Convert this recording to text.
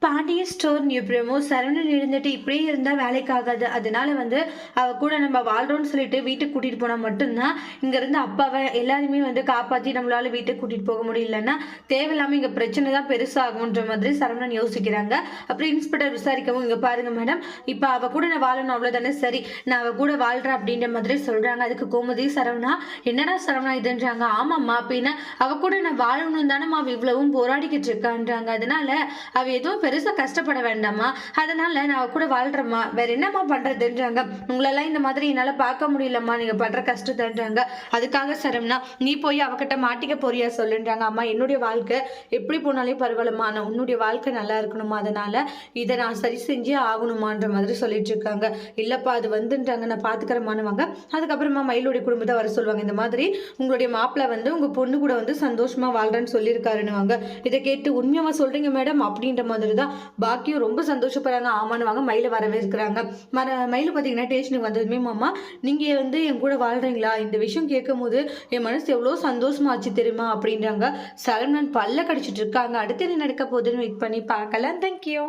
Pandian store new promo Saravanan இருந்துட்டு இப்படியே இருந்தால் வேலைக்கு ஆகாது. அதனால அவ கூட நம்ம வாழ்றோம்னு சொல்லிட்டு வீட்டுக்கு கூட்டிட்டு போனால் மட்டும்தான் இங்கேருந்து அப்பாவை எல்லாருமே காப்பாற்றி நம்மளால வீட்டுக்கு கூட்டிட்டு போக முடியலன்னா தேவையில்லாமல் இங்கே பிரச்சனை தான் பெருசாகுன்ற மாதிரி சரவணன் யோசிக்கிறாங்க. அப்புறம் இன்ஸ்பெக்டர் விசாரிக்கவும், இங்கே பாருங்க மேடம், இப்போ அவ கூட நான் வாழணும் அவ்வளோதானே, சரி நான் அவ கூட வாழ்றேன் அப்படின்ற மாதிரி சொல்றாங்க. அதுக்கு கோமதி, சரவணா என்னடா சரவணா இதுன்றாங்க. ஆமாம்மா, அப்படின்னா அவ கூட நான் வாழணும் தானே அவ இவ்வளவும் போராடிக்கிட்டு இருக்கான்றாங்க. அதனால அவ எதுவும் பெருசா கஷ்டப்பட வேண்டாமா, அதனால நான் அவ கூட வாழ்றேம்மா, வேற என்னம்மா பண்றதுன்றாங்க. உங்களெல்லாம் இந்த மாதிரி என்னால பார்க்க முடியலம்மா, நீங்க படுற கஷ்டத்தைன்றாங்க. அதுக்காக சரவணா, நீ போய் அவகிட்ட மாட்டிக்க போறியா சொல்லுன்றாங்க. அம்மா, என்னுடைய வாழ்க்கை எப்படி போனாலே பரவாயில்லம்மா, நான் உன்னுடைய வாழ்க்கை நல்லா இருக்கணுமா, அதனால இதை நான் சரி செஞ்சே ஆகணுமான்ற மாதிரி சொல்லிட்டு இருக்காங்க. இல்லப்பா அது வந்துன்றாங்க, நான் பாத்துக்கிறேமானுவாங்க. அதுக்கப்புறமா மயிலுடைய குடும்பத்தை வர சொல்லுவாங்க. இந்த மாதிரி உங்களுடைய மாப்பிள்ளை உங்க பொண்ணு கூட சந்தோஷமா வாழ்றேன்னு சொல்லியிருக்காருன்னுவாங்க. இதை கேட்டு உண்மையாவா சொல்றீங்க மேடம் அப்படின்ற மாதிரி தான் பாக்கியும் ரொம்ப சந்தோஷப்படுறாங்க. ஆமானுவாங்க. மயில வரவேற்கிறாங்க. மயில பார்த்தீங்கன்னா ஸ்டேஷனுக்கு வந்ததுமே, மாமா நீங்க என் கூட வாழ்றீங்களா, இந்த விஷயம் கேட்கும் போது என் மனசு எவ்வளவு சந்தோஷமாச்சு தெரியுமா அப்படின்றாங்க. சரவணன் பல்ல கடிச்சிட்டு இருக்காங்க. அடுத்து என்ன நடக்க போகுதுன்னு வெயிட் பண்ணி பார்க்கலாம். தேங்க்யூ.